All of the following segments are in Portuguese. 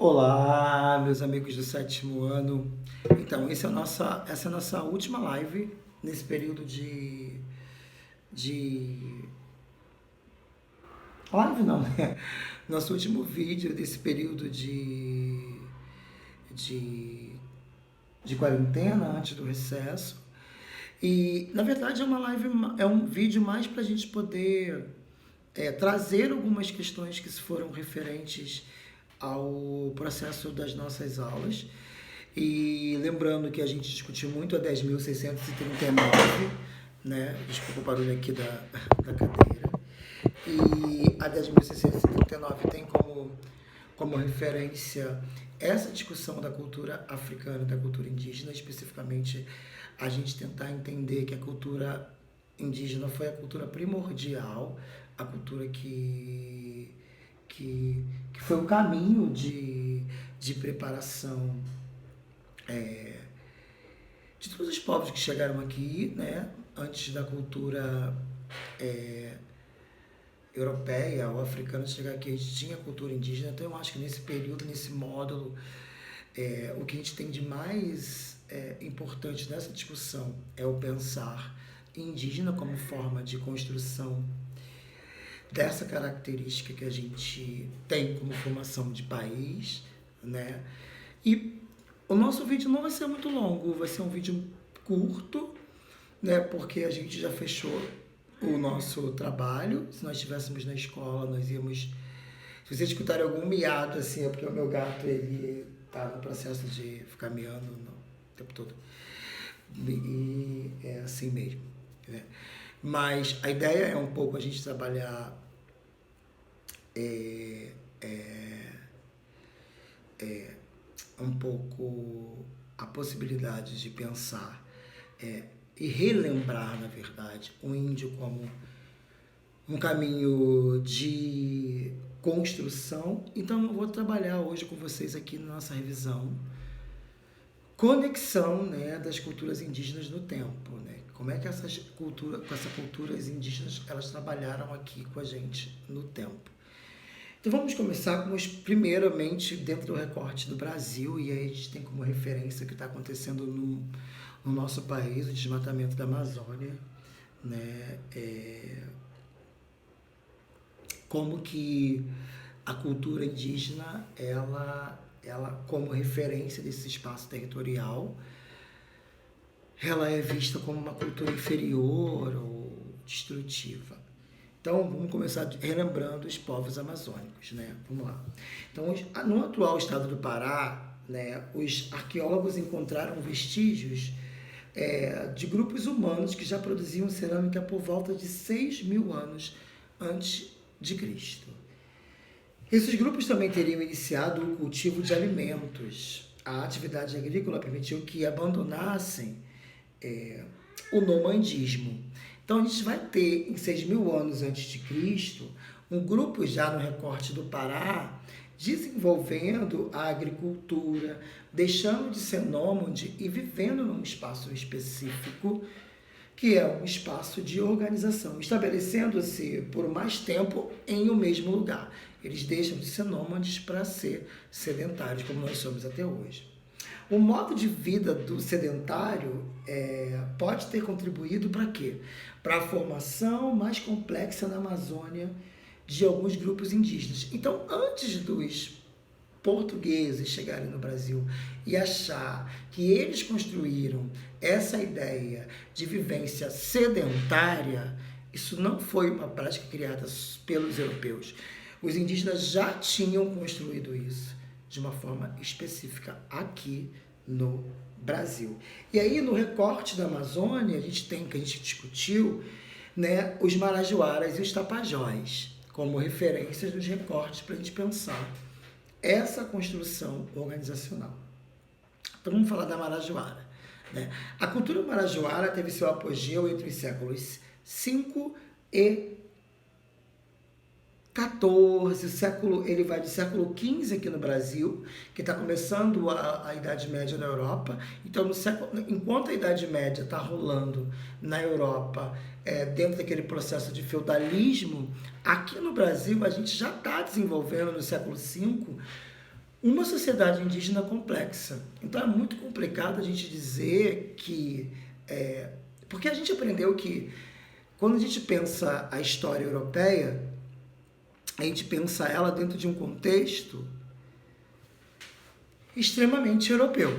Olá, meus amigos do sétimo ano. Então, essa é a nossa última live nesse período de... Live não, né? Nosso último vídeo desse período de, de quarentena, antes do recesso. E, na verdade, é uma live, é um vídeo mais para a gente poder trazer algumas questões que foram referentes ao processo das nossas aulas. E lembrando que a gente discutiu muito a 10.639, né? Desculpa o barulho aqui da cadeira. E a 10.639 tem como referência essa discussão da cultura africana, da cultura indígena, especificamente a gente tentar entender que a cultura indígena foi a cultura primordial, a cultura que foi o caminho de preparação de todos os povos que chegaram aqui, né, antes da cultura europeia ou africana chegar aqui, a gente tinha cultura indígena. Então eu acho que nesse período, nesse módulo, o que a gente tem de mais importante nessa discussão é o pensar indígena como forma de construção dessa característica que a gente tem como formação de país, né? E o nosso vídeo não vai ser muito longo, vai ser um vídeo curto, né? Porque a gente já fechou o nosso trabalho. Se nós estivéssemos na escola, nós íamos... Se vocês escutarem algum miado, assim, é porque o meu gato, ele tá no processo de ficar miando o tempo todo. E é assim mesmo, né? Mas a ideia é um pouco a gente trabalhar um pouco a possibilidade de pensar e relembrar, na verdade, o índio como um caminho de construção. Então eu vou trabalhar hoje com vocês aqui na nossa revisão conexão, né, das culturas indígenas no tempo, né? Como é que essas culturas indígenas elas trabalharam aqui com a gente no tempo. Então vamos começar primeiramente dentro do recorte do Brasil, e aí a gente tem como referência o que está acontecendo no nosso país, o desmatamento da Amazônia, né? Como que a cultura indígena, ela como referência desse espaço territorial, ela é vista como uma cultura inferior ou destrutiva. Então, vamos começar relembrando os povos amazônicos, né? Vamos lá. Então, no atual estado do Pará, né, os arqueólogos encontraram vestígios de grupos humanos que já produziam cerâmica por volta de 6.000 anos antes de Cristo. Esses grupos também teriam iniciado o cultivo de alimentos. A atividade agrícola permitiu que abandonassem o nomandismo. Então a gente vai ter, em 6.000 anos antes de Cristo, um grupo já no recorte do Pará desenvolvendo a agricultura, deixando de ser nômade e vivendo num espaço específico, que é um espaço de organização, estabelecendo-se por mais tempo em o mesmo lugar. Eles deixam de ser nômades para ser sedentários, como nós somos até hoje. O modo de vida do sedentário pode ter contribuído para quê? Para a formação mais complexa na Amazônia de alguns grupos indígenas. Então, antes dos portugueses chegarem no Brasil e achar que eles construíram essa ideia de vivência sedentária, isso não foi uma prática criada pelos europeus. Os indígenas já tinham construído isso de uma forma específica aqui no Brasil. E aí, no recorte da Amazônia, a gente tem, que a gente discutiu, né, os marajoaras e os tapajós como referências dos recortes para a gente pensar essa construção organizacional. Então vamos falar da Marajoara, né? A cultura marajoara teve seu apogeu entre os séculos 5 e 14, ele vai do século XV aqui no Brasil, que está começando a Idade Média na Europa. Então, enquanto a Idade Média está rolando na Europa, dentro daquele processo de feudalismo, aqui no Brasil a gente já está desenvolvendo no século V uma sociedade indígena complexa. Então é muito complicado a gente dizer que... porque a gente aprendeu que quando a gente pensa a história europeia, a gente pensa ela dentro de um contexto extremamente europeu,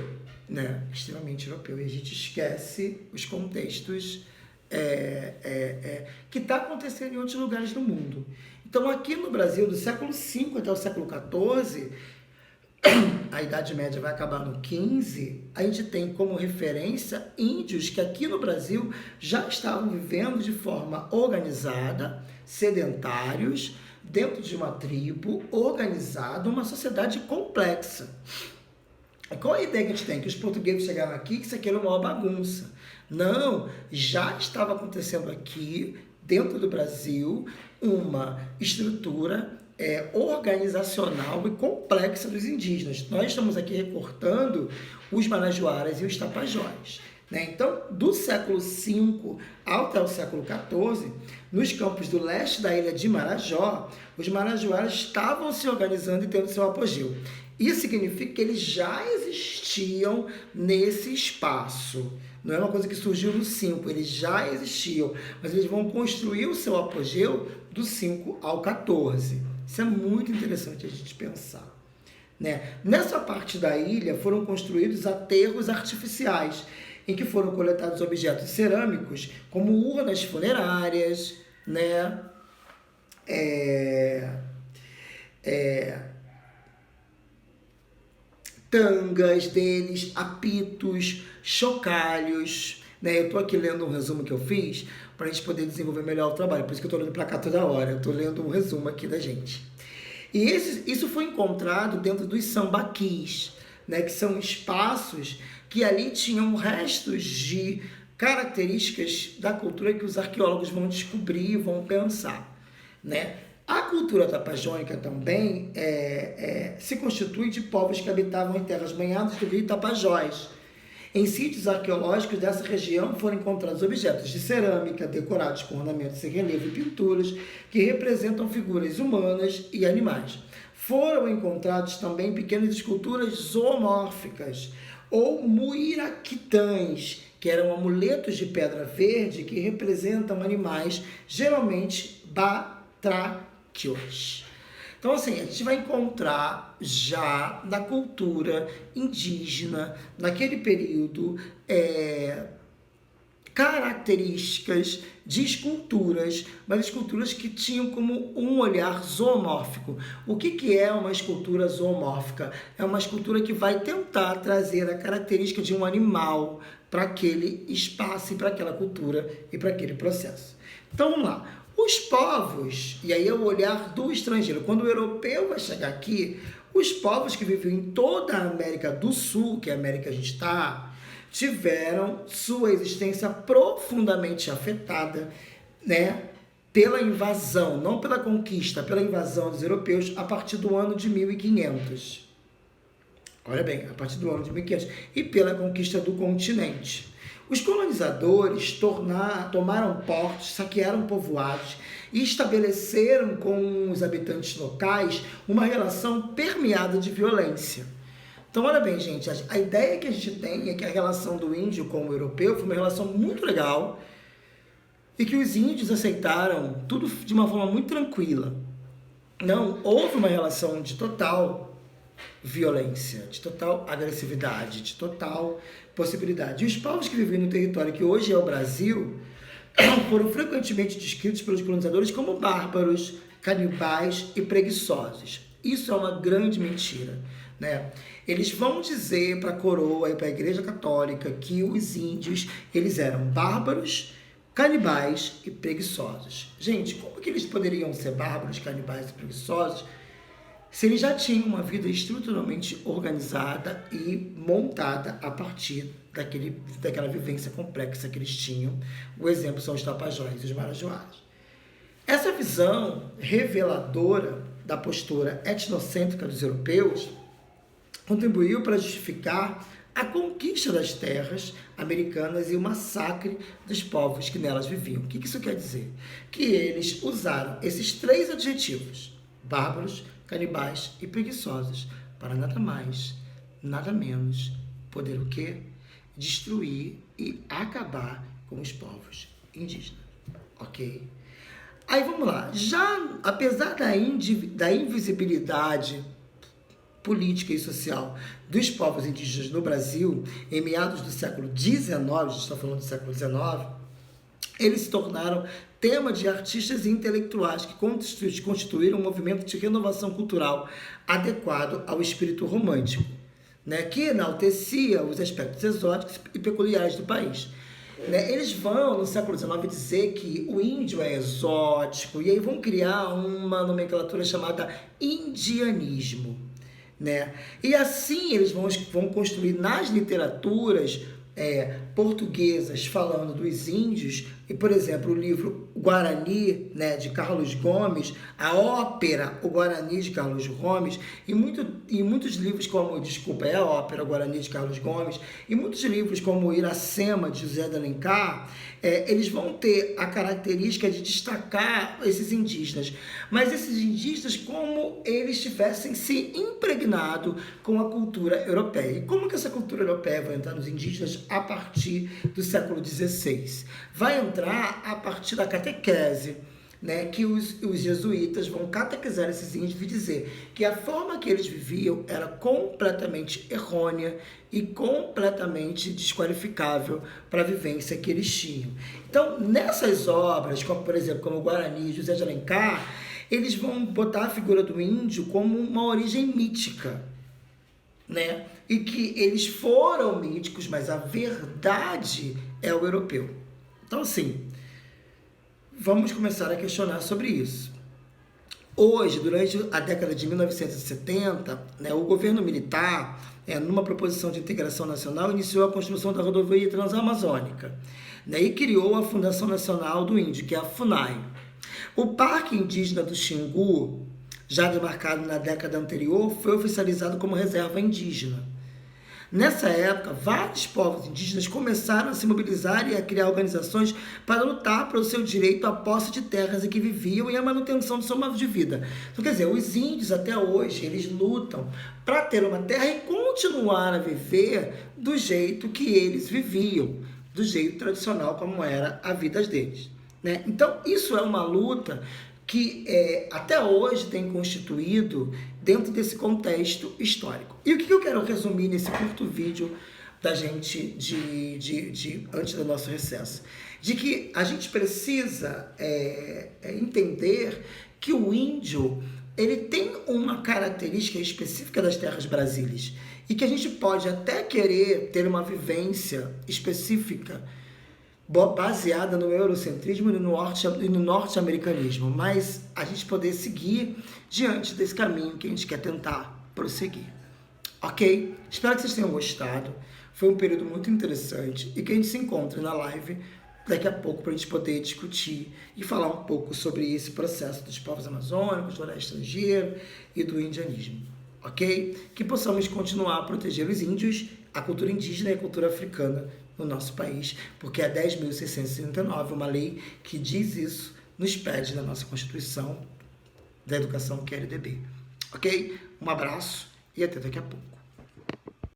né? Extremamente europeu. E a gente esquece os contextos que está acontecendo em outros lugares do mundo. Então, aqui no Brasil, do século V até o século XIV, a Idade Média vai acabar no XV, a gente tem como referência índios que aqui no Brasil já estavam vivendo de forma organizada, sedentários, dentro de uma tribo organizada, uma sociedade complexa. Qual a ideia que a gente tem? Que os portugueses chegaram aqui que isso aqui era uma bagunça. Não, já estava acontecendo aqui, dentro do Brasil, uma estrutura organizacional e complexa dos indígenas. Nós estamos aqui recortando os marajoaras e os tapajós. Né? Então, do século V até o século XIV, nos campos do leste da ilha de Marajó, os marajoaras estavam se organizando e tendo seu apogeu. Isso significa que eles já existiam nesse espaço. Não é uma coisa que surgiu no 5, eles já existiam, mas eles vão construir o seu apogeu do 5 ao 14. Isso é muito interessante a gente pensar. Né? Nessa parte da ilha foram construídos aterros artificiais, em que foram coletados objetos cerâmicos, como urnas funerárias, né? Tangas deles, apitos, chocalhos, né? Eu estou aqui lendo um resumo que eu fiz para a gente poder desenvolver melhor o trabalho, por isso que eu estou olhando para cá toda hora, eu estou lendo um resumo aqui da gente. E isso foi encontrado dentro dos sambaquis, né? Que são espaços que ali tinham restos de características da cultura que os arqueólogos vão descobrir, vão pensar, né? A cultura tapajônica também se constitui de povos que habitavam em terras banhadas do rio Tapajós. Em sítios arqueológicos dessa região foram encontrados objetos de cerâmica decorados com ornamentos em relevo e pinturas que representam figuras humanas e animais. Foram encontrados também pequenas esculturas zoomórficas ou muiraquitãs, que eram amuletos de pedra verde que representam animais, geralmente batráquios. Então, assim, a gente vai encontrar já na cultura indígena, naquele período, características de esculturas, mas esculturas que tinham como um olhar zoomórfico. O que é uma escultura zoomórfica? É uma escultura que vai tentar trazer a característica de um animal para aquele espaço, e para aquela cultura e para aquele processo. Então, vamos lá. Os povos, e aí é o olhar do estrangeiro, quando o europeu vai chegar aqui, os povos que viviam em toda a América do Sul, que é a América que a gente está, tiveram sua existência profundamente afetada, né, pela invasão, não pela conquista, pela invasão dos europeus a partir do ano de 1500. Olha bem, a partir do ano de 1500. E pela conquista do continente. Os colonizadores tomaram portos, saquearam povoados e estabeleceram com os habitantes locais uma relação permeada de violência. Então, olha bem, gente, a ideia que a gente tem é que a relação do índio com o europeu foi uma relação muito legal e que os índios aceitaram tudo de uma forma muito tranquila. Não houve uma relação de total violência, de total agressividade, de total possibilidade. E os povos que viviam no território que hoje é o Brasil foram frequentemente descritos pelos colonizadores como bárbaros, canibais e preguiçosos. Isso é uma grande mentira, né? Eles vão dizer para a coroa e para a Igreja Católica que os índios, eles eram bárbaros, canibais e preguiçosos. Gente, como que eles poderiam ser bárbaros, canibais e preguiçosos se eles já tinham uma vida estruturalmente organizada e montada a partir daquela vivência complexa que eles tinham? O exemplo são os tapajós e os marajoaras. Essa visão reveladora da postura etnocêntrica dos europeus contribuiu para justificar a conquista das terras americanas e o massacre dos povos que nelas viviam. O que isso quer dizer? Que eles usaram esses três adjetivos, bárbaros, canibais e preguiçosos, para nada mais, nada menos, poder o quê? Destruir e acabar com os povos indígenas, ok? Aí vamos lá, já apesar da invisibilidade política e social dos povos indígenas no Brasil, em meados do século XIX, a gente está falando do século XIX, eles se tornaram tema de artistas e intelectuais que constituíram um movimento de renovação cultural adequado ao espírito romântico, né, que enaltecia os aspectos exóticos e peculiares do país. Né, eles vão, no século XIX, dizer que o índio é exótico, e aí vão criar uma nomenclatura chamada indianismo. Né? E assim eles vão construir nas literaturas portuguesas falando dos índios, e por exemplo o livro Guarani, né, de Carlos Gomes, a ópera O Guarani de Carlos Gomes, e muitos livros como, a ópera O Guarani de Carlos Gomes, e muitos livros como Iracema de José de Alencar, eles vão ter a característica de destacar esses indígenas, mas esses indígenas como eles tivessem se impregnado com a cultura europeia. E como que essa cultura europeia vai entrar nos indígenas a partir do século XVI? Vai entrar a partir da catequese, né, que os jesuítas vão catequizar esses índios e dizer que a forma que eles viviam era completamente errônea e completamente desqualificável para a vivência que eles tinham. Então, nessas obras, como por exemplo, como o Guarani, José de Alencar, eles vão botar a figura do índio como uma origem mítica, né? E que eles foram míticos, mas a verdade é o europeu. Então, assim, vamos começar a questionar sobre isso. Hoje, durante a década de 1970, né, o governo militar, numa proposição de integração nacional, iniciou a construção da rodovia transamazônica, né, e criou a Fundação Nacional do Índio, que é a FUNAI. O Parque Indígena do Xingu, já demarcado na década anterior, foi oficializado como reserva indígena. Nessa época, vários povos indígenas começaram a se mobilizar e a criar organizações para lutar pelo seu direito à posse de terras em que viviam e à manutenção do seu modo de vida. Então, quer dizer, os índios até hoje, eles lutam para ter uma terra e continuar a viver do jeito que eles viviam, do jeito tradicional como era a vida deles. Né? Então, isso é uma luta que até hoje tem constituído dentro desse contexto histórico. E o que eu quero resumir nesse curto vídeo da gente antes do nosso recesso? De que a gente precisa entender que o índio ele tem uma característica específica das terras brasileiras e que a gente pode até querer ter uma vivência específica baseada no eurocentrismo e no norte-americanismo, mas a gente poder seguir diante desse caminho que a gente quer tentar prosseguir. Ok? Espero que vocês tenham gostado. Foi um período muito interessante e que a gente se encontre na live daqui a pouco para a gente poder discutir e falar um pouco sobre esse processo dos povos amazônicos, do olhar estrangeiro e do indianismo. Ok? Que possamos continuar a proteger os índios, a cultura indígena e a cultura africana no nosso país, porque a 10.639, uma lei que diz isso, nos pede na nossa Constituição da Educação, que é a LDB. Ok? Um abraço e até daqui a pouco.